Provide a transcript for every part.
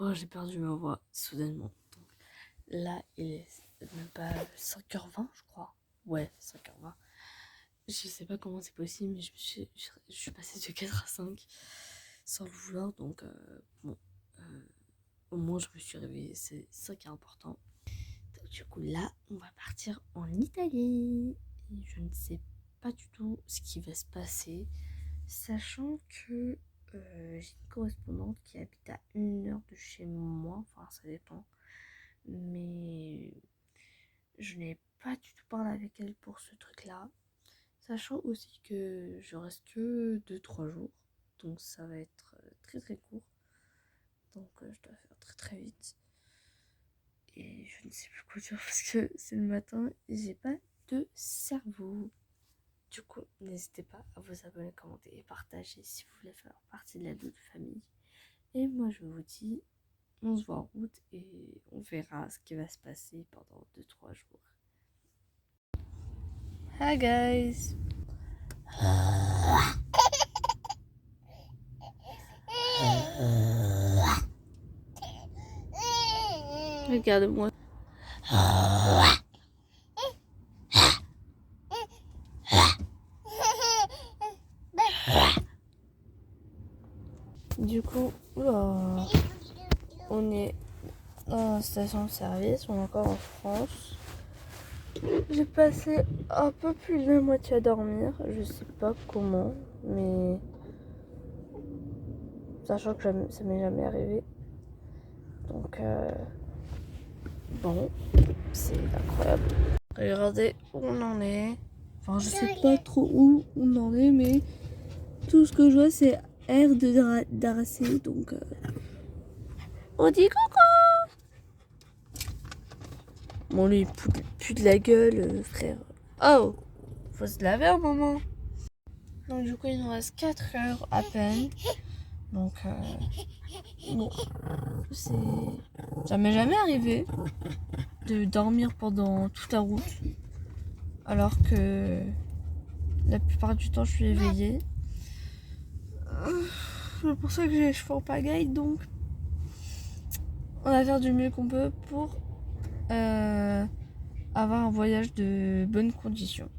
Oh, j'ai perdu ma voix soudainement. Donc, là, il est même pas 5h20, je crois. Ouais, 5h20. Je sais pas comment c'est possible, mais je suis passée de 4 à 5 sans le vouloir. Donc, bon, au moins, je me suis réveillée. C'est ça qui est important. Donc, du coup, là, on va partir en Italie. Et je ne sais pas du tout ce qui va se passer, sachant que j'ai une correspondante qui habite à 1 heure de chez moi, enfin ça dépend, mais je n'ai pas du tout parlé avec elle pour ce truc là, sachant aussi que je reste que 2-3 jours, donc ça va être très très court, donc je dois faire très très vite, et je ne sais plus quoi dire parce que c'est le matin et j'ai pas de cerveau. Du coup, n'hésitez pas à vous abonner, commenter et partager si vous voulez faire partie de la double famille. Et moi, je vous dis, on se voit en route et on verra ce qui va se passer pendant 2-3 jours. Hi guys! Regardez-moi. Du coup, on est dans la station de service, on est encore en France. J'ai passé un peu plus de la moitié à dormir, je sais pas comment, mais sachant que ça m'est jamais arrivé. Donc, bon, c'est incroyable. Regardez où on en est. Enfin, je sais pas trop où on en est, mais tout ce que je vois, c'est air d'Aracé. Donc, on dit coucou. Bon, lui, il pue de la gueule, frère. Oh, faut se laver un moment. Donc, du coup, il nous reste 4 heures à peine. Donc, bon, ça m'est jamais arrivé de dormir pendant toute la route. Alors que la plupart du temps, je suis éveillée. C'est pour ça que j'ai les cheveux en pagaille, donc on va faire du mieux qu'on peut pour avoir un voyage de bonnes conditions.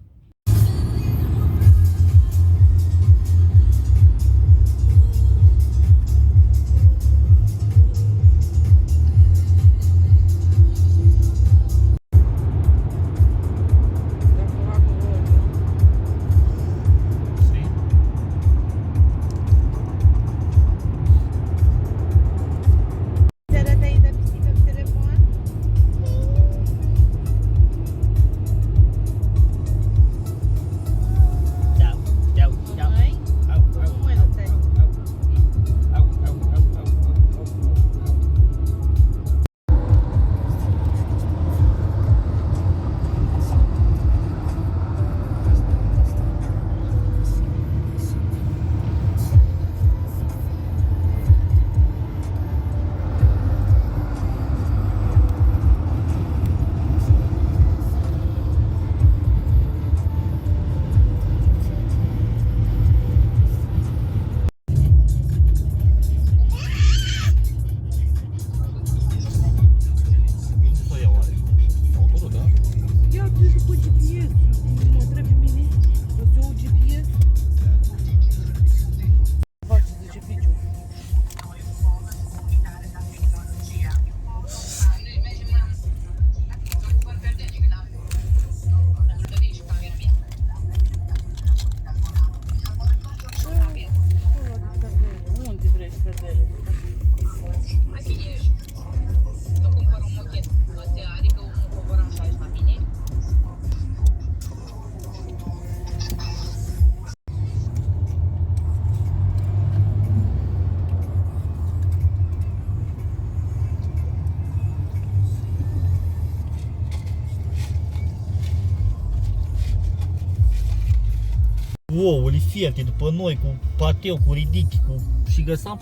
Ouăul, fierte după noi, cu pateu, cu ridic, cu... și găsam?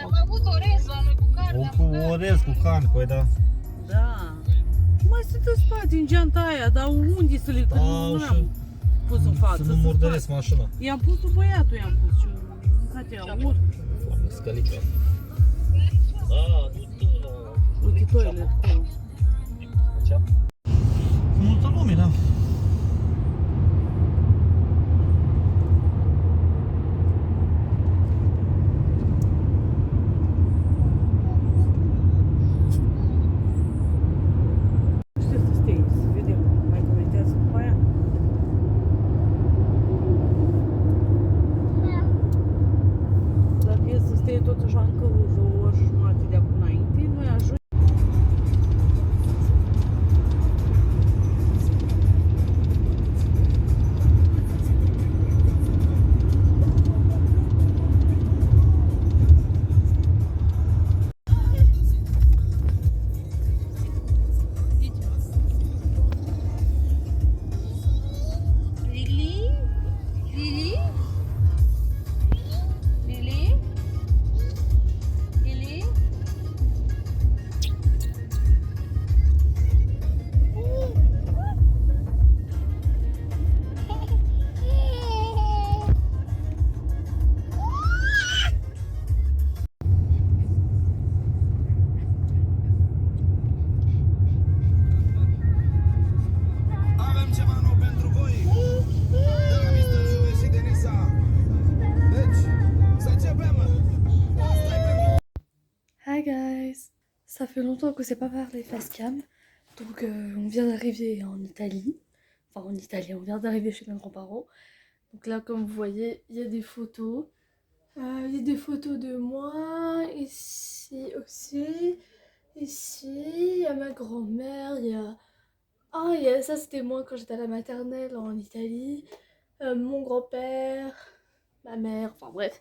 Am avut orez la noi cu carne. Cu orez, cu carne, păi da. Da. Mai sunt în spate, în geanta aia, dar unde să le... Că nu am pus în față. Să nu murdăresc mașina. I-am pus cu băiatul, i-am pus și mâncatea ori. Foame, scălică. Da, du-te. Uite toilet acolo. Multă lume, da. Știu să stai, să vedem. Mai comentează după aia? Dacă e să stai tot așa încă o oră și jumătate de acum înainte, noi ajungem. Lily? Lily? Lily? Lily? Avem ceva nou pentru voi de la Mr. Juve și Denisa. Deci, să începem. Asta e pentru Hi guys! Ça fait longtemps qu'on s'est pas parlé face cam, donc on vient d'arriver en Italie, enfin en Italie, on vient d'arriver chez mes grands-parents. Donc là, comme vous voyez, il y a des photos. Il y a des photos de moi, ici aussi, ici, il y a ma grand-mère, il y a... Ah, ça c'était moi quand j'étais à la maternelle en Italie, mon grand-père, ma mère, enfin bref.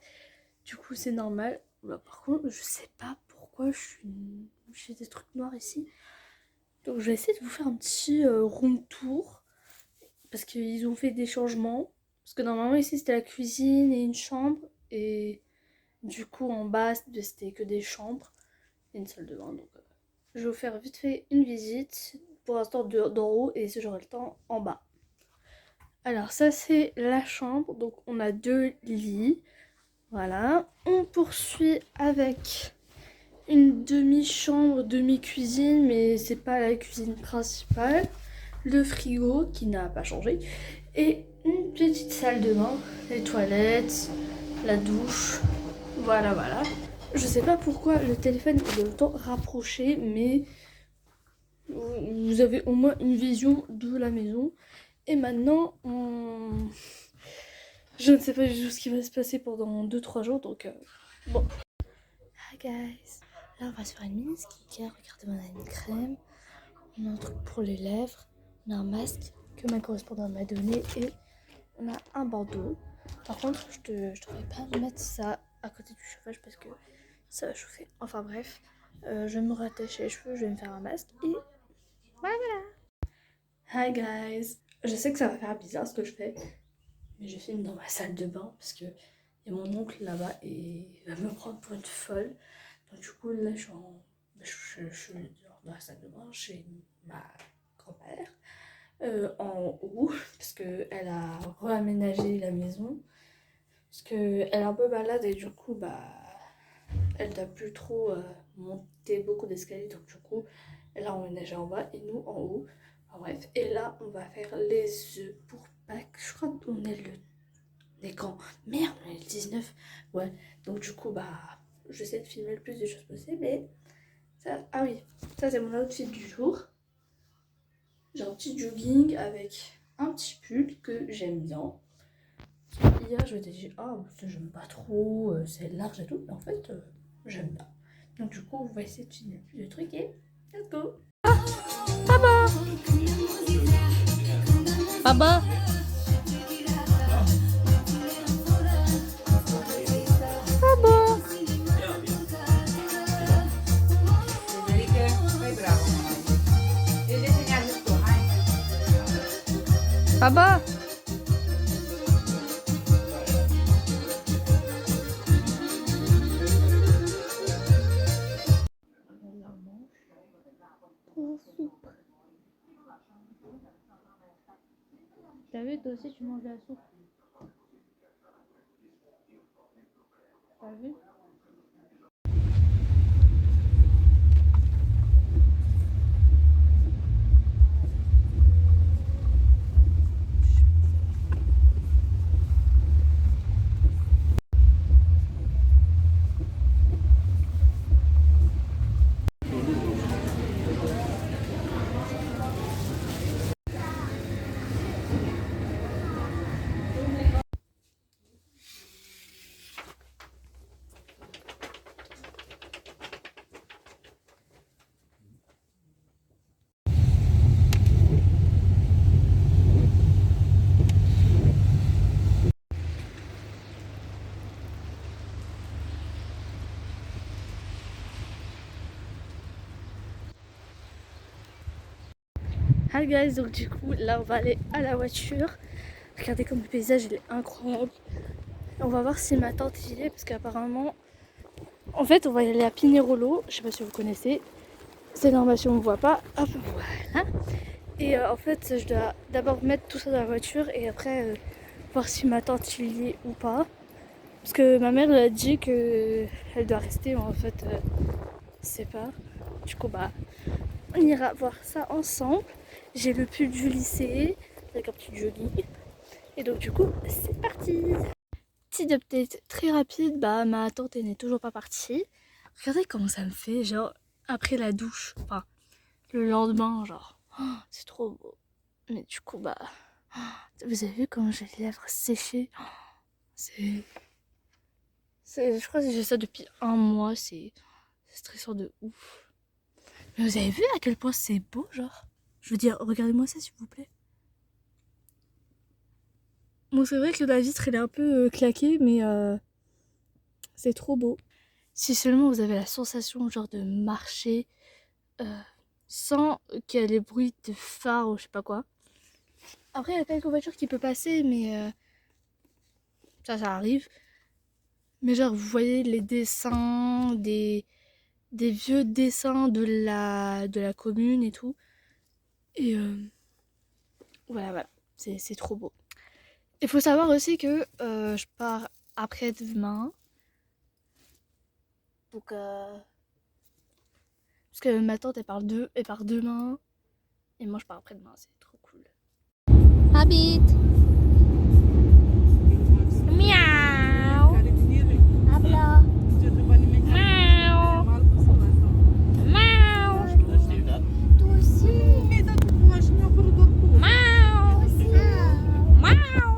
Du coup, c'est normal. Bah, par contre, je sais pas pourquoi j'ai des trucs noirs ici. Donc, je vais essayer de vous faire un petit room tour. Parce qu'ils ont fait des changements. Parce que normalement, ici, c'était la cuisine et une chambre. Et du coup, en bas, c'était que des chambres et une salle de bain. Donc, je vais vous faire vite fait une visite. Pour l'instant, d'en haut. Et si j'aurai le temps, en bas. Alors, ça, c'est la chambre. Donc, on a 2 lits. Voilà, on poursuit avec une demi-chambre, demi-cuisine, mais c'est pas la cuisine principale. Le frigo qui n'a pas changé. Et une petite salle de bain, les toilettes, la douche. Voilà, voilà. Je sais pas pourquoi le téléphone est autant rapproché, mais vous avez au moins une vision de la maison. Et maintenant, je ne sais pas du tout ce qui va se passer pendant 2-3 jours, donc bon. Hi guys, là on va se faire une mini skincare. Regardez, on a une crème, on a un truc pour les lèvres, on a un masque que ma correspondante m'a donné et on a un bandeau. Par contre, je devrais pas mettre ça à côté du chauffage parce que ça va chauffer. Enfin bref, je vais me rattacher les cheveux, je vais me faire un masque et voilà. Hi guys, je sais que ça va faire bizarre ce que je fais. Mais je filme dans ma salle de bain parce que il y a mon oncle là-bas et il va me prendre pour une folle. Donc du coup là je suis dans la salle de bain chez ma grand-mère en haut parce qu'elle a réaménagé la maison. Parce qu'elle est un peu malade et du coup bah elle n'a plus trop monter beaucoup d'escaliers. Donc du coup elle a emménagé en bas et nous en haut. Enfin, bref, et là on va faire les œufs pour Pâques. Je crois qu'on est on est quand merde, on est le 19. Ouais, donc du coup bah j'essaie de filmer le plus de choses possibles. Mais ça, ah oui, ça c'est mon outfit du jour. J'ai un petit jogging avec un petit pull que j'aime bien. Hier je m'étais dit ah ça j'aime pas trop, c'est large et tout, mais en fait j'aime bien. Donc du coup on va essayer de filmer le plus de trucs et let's go. Papa. Papa. Papa. T'as vu, toi aussi tu manges de la soupe. T'as vu? Hi guys, donc du coup là on va aller à la voiture. Regardez comme le paysage il est incroyable. On va voir si ma tante y est parce qu'apparemment... En fait on va y aller à Pinerolo, je sais pas si vous connaissez. C'est normal si on ne me voit pas. Hop, voilà. Et en fait je dois d'abord mettre tout ça dans la voiture et après voir si ma tante y est ou pas. Parce que ma mère elle a dit qu'elle doit rester, mais en fait je sais pas. Du coup bah on ira voir ça ensemble. J'ai le pull du lycée avec un petit jogging. Et donc du coup c'est parti. Petit update très rapide, bah ma tante elle n'est toujours pas partie. Regardez comment ça me fait, genre après la douche, enfin le lendemain, genre oh, c'est trop beau. Mais du coup bah vous avez vu comment j'ai les lèvres séchées, c'est je crois que j'ai ça depuis un mois, c'est stressant de ouf. Mais vous avez vu à quel point c'est beau, genre je veux dire, regardez-moi ça s'il vous plaît. Bon c'est vrai que la vitre elle est un peu claquée, mais c'est trop beau. Si seulement vous avez la sensation genre de marcher sans qu'il y ait les bruits de phare ou je sais pas quoi. Après il y a quelques voitures qui peuvent passer, mais ça arrive. Mais genre vous voyez les dessins, des vieux dessins de la commune et tout. Et voilà, c'est trop beau. Il faut savoir aussi que je pars après-demain. Donc parce que ma tante elle part demain. Et moi je pars après-demain, c'est trop cool. Habit. Miau. Habla. Miau. Miau. Tu aussi. Miau. Miau.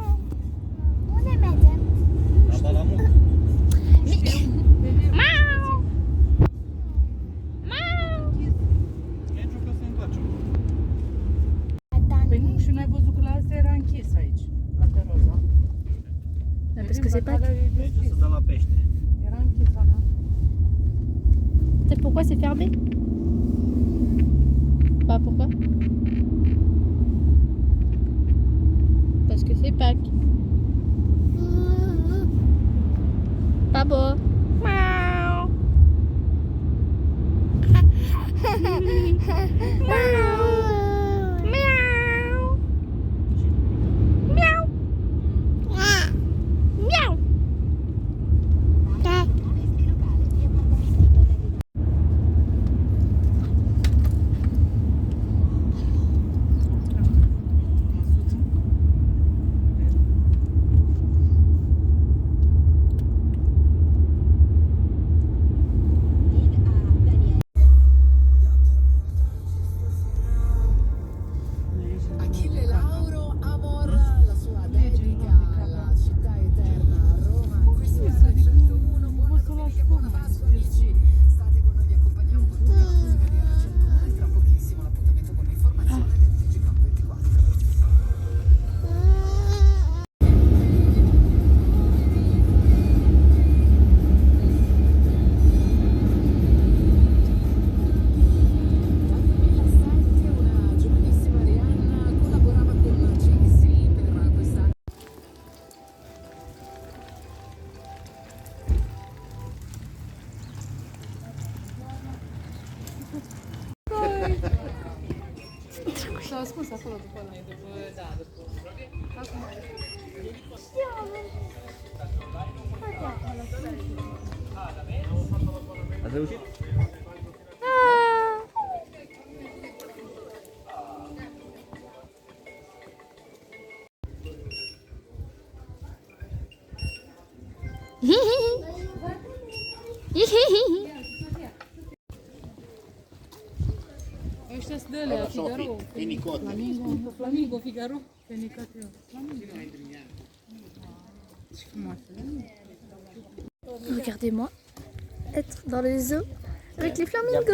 Unde mergem? La Balamut. Miau. Miau. Nici că se întoarce. Păi nu, și n-ai văzut că la asta era închis aici, la Peroza. Parce que c'est pas... Merge să dăm la pește. Era închis, Ana. Peut-être pourquoi c'est fermé? Bah pourquoi? Parce que c'est Pâques. Pas beau. Miaou. Miaou. Miaou. Miaou. Miaou. Achille Lauro Amor, la sua dedica alla città eterna Roma. Questo è il 101, buona domenica, buona Pasqua amici. State con noi, vi accompagniamo con tutta la musica di Ana 101 e tra pochissimo l'appuntamento con l'informazione del TG 24. Una giovanissima Arianna collaborava con CNC per questa. S-a ascuns acolo după noi, după. Ați reușit? Ăștia sunt de alea, Figaro. Flamingo, Figaro. Regardez-moi être dans les eaux avec les flamingos.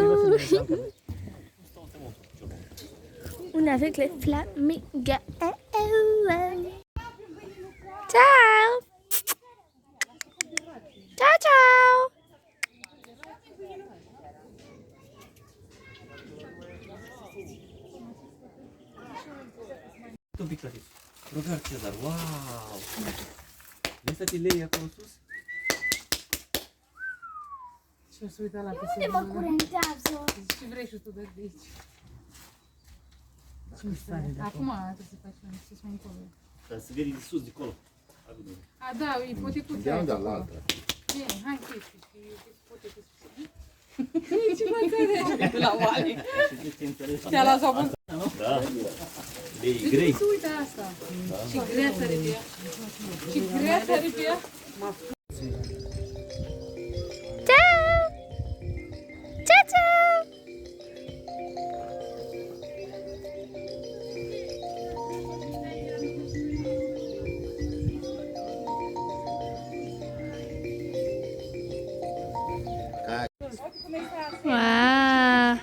On est avec les flamingos. Ciao. Ciao, ciao. un pic la tine. Rogard Cezar, wow! Vezi să te lei acolo sus? Și o să uita la Unde mă curentează? Ce vrei și tu de aici? Ce stare de acolo? Acum trebuie să faci mai sus mai încolo. Ca să vedi de sus, de acolo. A, da, e potecuța. Andiamo dall'altra. Bine, hai că ești potecuța. Ce mă înțelegi? La oale. Te-a lăsat bun. Da. Lei grei. Tu uite asta. Ce grea sare pe ea. Ce grea sare pe ea. Ciao, ciao! Wow!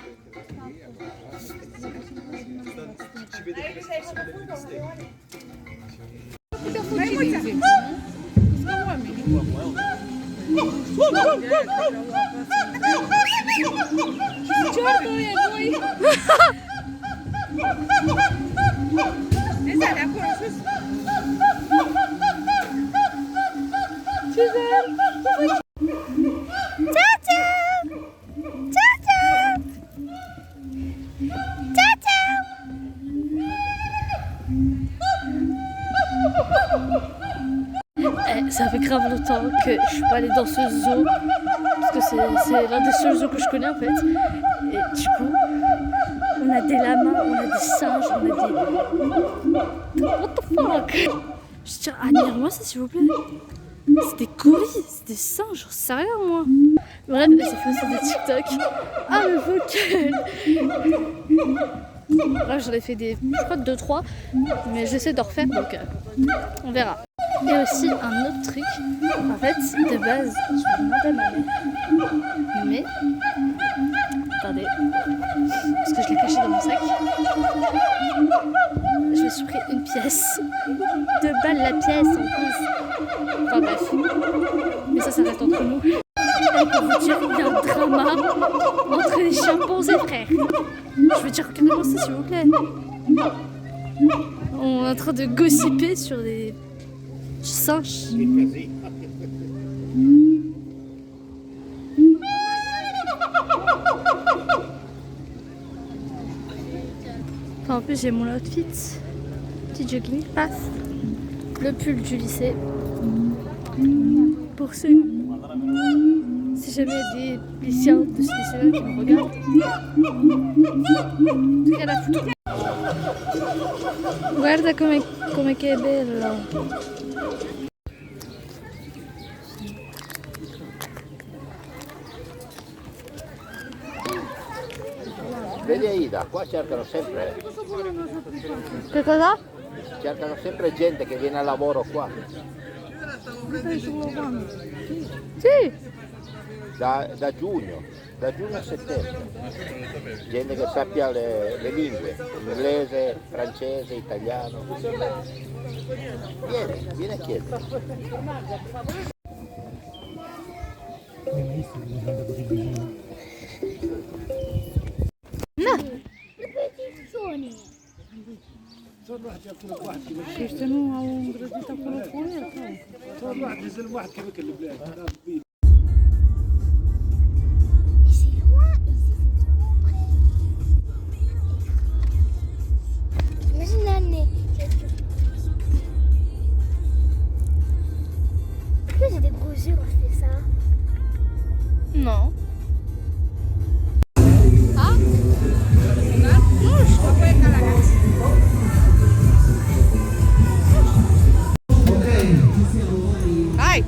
Ça fait grave longtemps que je suis pas allée dans ce zoo parce que c'est l'un des seuls zoos que je connais en fait. Et du coup, on a des lamas, on a des singes, on a des... What the fuck? Je tiens, admire-moi ça s'il vous plaît. C'est des gorilles, c'est des singes, j'en sais rien moi. Bref, j'ai fait aussi des TikTok. Ah le vocal. Bref, j'en ai fait des, je crois 2-3, mais j'essaie de refaire donc on verra. Et aussi un autre truc, en fait de base je vais demander à ma mère, mais attendez, parce que je l'ai caché dans mon sac, je me suis pris une pièce, 2 balles la pièce en plus, enfin bref, mais ça reste entre nous. Et pour vous dire, il y a un drama entre les chimpanzés frères, je veux dire regardez-moi ça s'il vous plaît, on est en train de gossiper sur des singes. Enfin, en plus j'ai mon outfit, petit jogging, paf, le pull du lycée. Pour ceux, si jamais il y a des lycéens de ce lycée-là qui me regardent, rien à foutre. Guarda come che è bello. Vedi Aida, qua cercano sempre, Che cosa? cercano sempre gente che viene a lavoro qua, Sì. da giugno a settembre, gente che sappia le lingue, inglese, francese, italiano, vieni a chiedere. Ăștia nu au îngrădit acolo cu el? Imagine l'année. Pourquoi j'ai des gros yeux quand je fais ça? Non. Ah? Non, je crois pas être à la gare. Hai!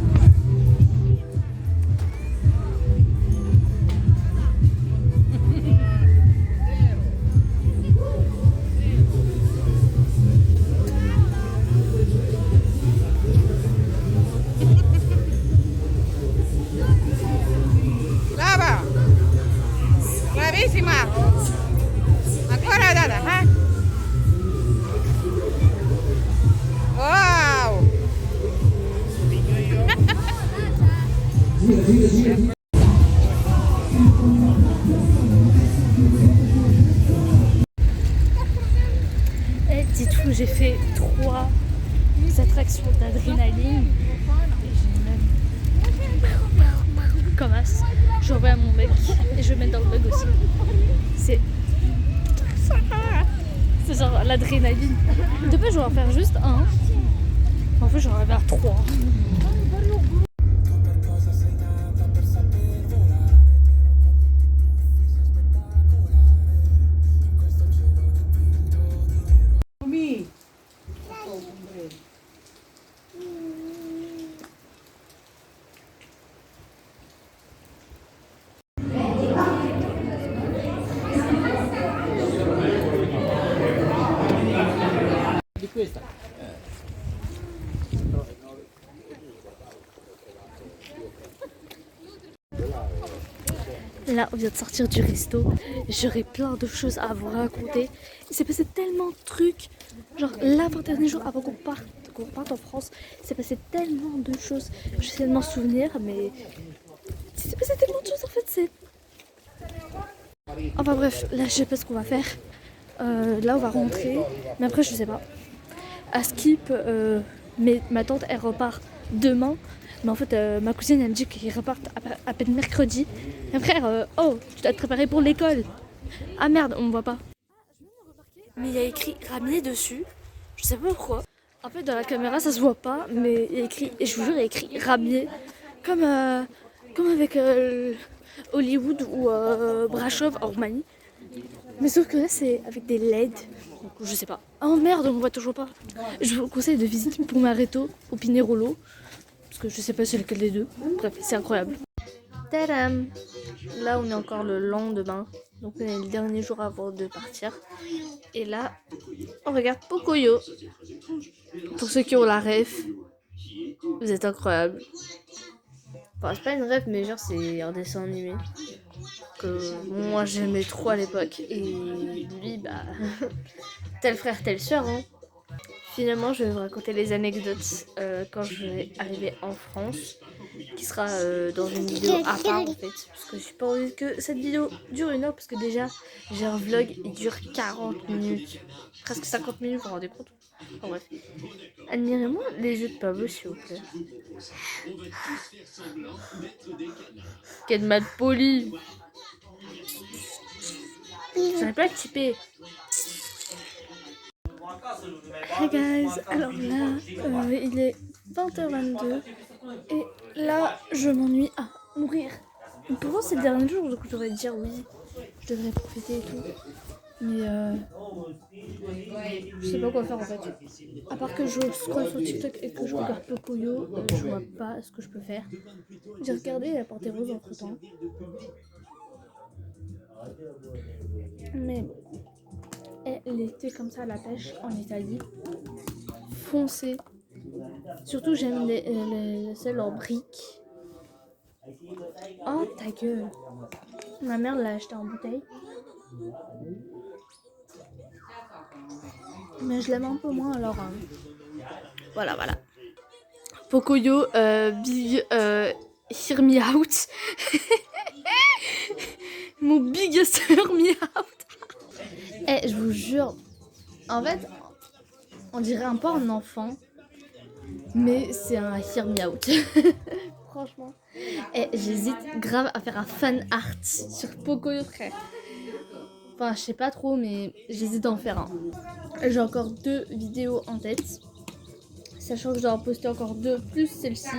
où j'ai fait 3 attractions d'adrénaline. Et j'ai même comme as. Je reviens à mon mec et je vais mettre dans le bug aussi. C'est genre l'adrénaline. De base, je vais en faire juste un. En fait, j'en vais faire 3. Di questa. Là, on vient de sortir du resto. J'aurais plein de choses à vous raconter. Il s'est passé tellement de trucs. Genre, l'avant-dernier jour, avant qu'on parte en France, il s'est passé tellement de choses. J'essaie de m'en souvenir, mais il s'est passé tellement de choses en fait. C'est. Enfin bref, là, je sais pas ce qu'on va faire. Là, on va rentrer. Mais après, je sais pas. À Skip, ma tante, elle repart demain. Mais en fait, ma cousine, elle me dit qu'ils repartent à peine mercredi. Et après, oh, tu dois te préparer pour l'école. Ah merde, on me voit pas. Mais il y a écrit ramier dessus. Je sais pas pourquoi. En fait, dans la caméra, ça se voit pas. Mais il y a écrit, et je vous jure, il y a écrit ramier. Comme avec Hollywood ou Brasov en Roumanie. Mais sauf que là, c'est avec des LED. Donc, je sais pas. Oh merde, on me voit toujours pas. Je vous conseille de visiter Pumareto au Pinerolo. Parce que je sais pas c'est lequel des deux. Bref, c'est incroyable. Tadam! Là, on est encore le lendemain. Donc, on est le dernier jour avant de partir. Et là, on regarde Pocoyo. Pour ceux qui ont la ref, vous êtes incroyables. Enfin, c'est pas une ref, mais genre, c'est un dessin animé que moi j'aimais trop à l'époque. Et lui, bah, tel frère, telle soeur, hein. Finalement, je vais vous raconter les anecdotes quand je vais arriver en France, qui sera dans une vidéo à part en fait, parce que j'ai pas envie que cette vidéo dure 1 heure, parce que déjà j'ai un vlog, il dure 40 minutes, presque 50 minutes, vous vous rendez compte? Enfin bref, admirez-moi les yeux de Pablo s'il vous plaît. Quel mal poli. J'arrive pas à typer. Hey guys, alors là, il est 20h22 et là, je m'ennuie à mourir. Pourtant, c'est le dernier jour, donc je devrais dire oui, je devrais profiter et tout. Mais je sais pas quoi faire en fait. À part que je scroll sur TikTok et que je regarde Pocoyo, je vois pas ce que je peux faire. J'ai regardé la Portée Rose entre temps. Mais et l'été comme ça à la pêche en Italie, foncé. Surtout j'aime celles en briques. Oh ta gueule. Ma mère l'a acheté en bouteille. Mais je l'aime un peu moins alors. Voilà. Pocoyo, big hear me out. Mon biggest hear me out. Eh, je vous jure, en fait, on dirait un peu un enfant, mais c'est un hear me out. Franchement. Et j'hésite grave à faire un fan art sur Pocoyo, frère. Enfin, je sais pas trop, mais j'hésite à en faire un. J'ai encore 2 vidéos en tête, sachant que je dois en poster encore 2 plus celle-ci.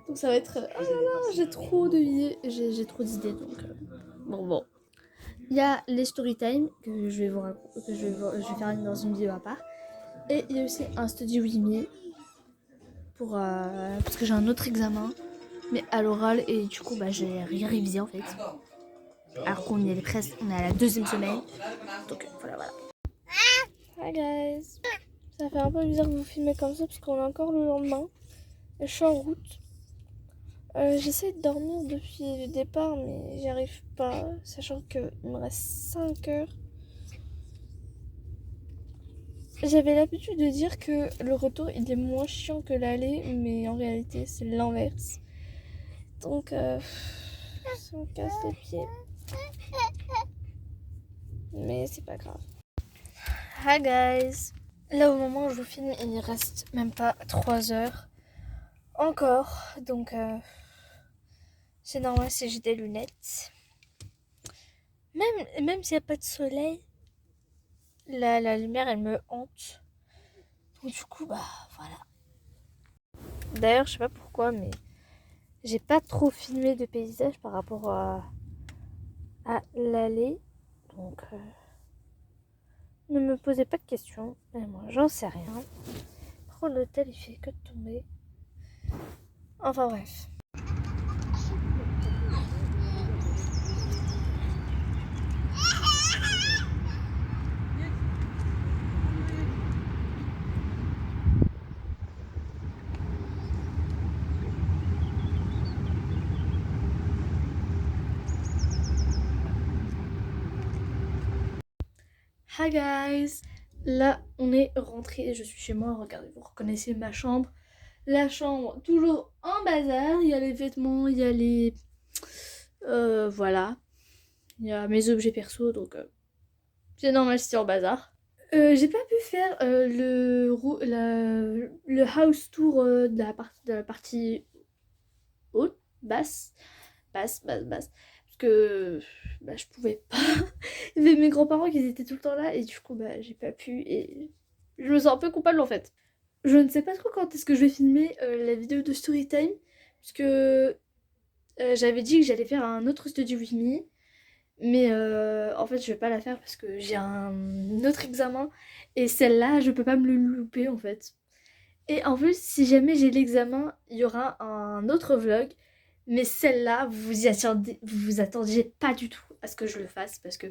Donc ça va être... Oh là là, j'ai trop d'idées, j'ai trop d'idées, donc... Bon. Il y a les story time que je vais faire dans une vidéo à part. Et il y a aussi un study with me pour parce que j'ai un autre examen, mais à l'oral, et du coup bah j'ai rien révisé en fait. Alors qu'on est presque, on est à la 2e semaine. Donc voilà. Hi guys. Ça fait un peu bizarre de vous filmer comme ça parce qu'on est encore le lendemain. Et je suis en route. J'essaie de dormir depuis le départ, mais j'y arrive pas, sachant qu'il me reste 5 heures. J'avais l'habitude de dire que le retour il est moins chiant que l'aller, mais en réalité c'est l'inverse. Donc ça me casse les pieds. Mais c'est pas grave. Hi guys. Là au moment où je vous filme, il reste même pas 3 heures encore, donc c'est normal si j'ai des lunettes. Même s'il n'y a pas de soleil, la lumière elle me hante. Donc du coup bah voilà. D'ailleurs je sais pas pourquoi mais j'ai pas trop filmé de paysage par rapport à l'allée. Donc ne me posez pas de questions, mais moi j'en sais rien. Par contre l'hôtel il fait que de tomber. Enfin bref. Hi guys! Là on est rentré, je suis chez moi, regardez, vous reconnaissez ma chambre. La chambre toujours en bazar, il y a les vêtements, il y a les... voilà. Il y a mes objets perso, donc c'est normal si c'est en bazar. J'ai pas pu faire le house tour de la partie haute, basse. Parce que bah, je pouvais pas. Il y avait mes grands-parents qui étaient tout le temps là et du coup bah j'ai pas pu et je me sens un peu coupable en fait. Je ne sais pas trop quand est-ce que je vais filmer la vidéo de Storytime puisque j'avais dit que j'allais faire un autre studio with me mais en fait je vais pas la faire parce que j'ai un autre examen et celle-là je peux pas me le louper en fait. Et en plus si jamais j'ai l'examen il y aura un autre vlog. Mais celle-là, vous vous attendiez pas du tout à ce que je le fasse parce que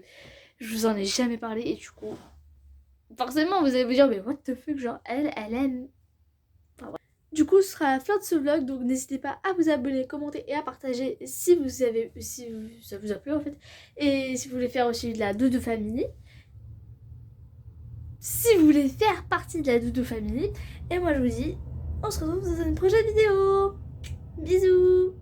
je vous en ai jamais parlé et du coup, forcément vous allez vous dire mais what the fuck, genre elle aime. Enfin, ouais. Du coup, ce sera la fin de ce vlog, donc n'hésitez pas à vous abonner, commenter et à partager si ça vous a plu en fait. Et si vous voulez faire aussi de la doudou family. Si vous voulez faire partie de la doudou family. Et moi je vous dis, on se retrouve dans une prochaine vidéo. Bisous.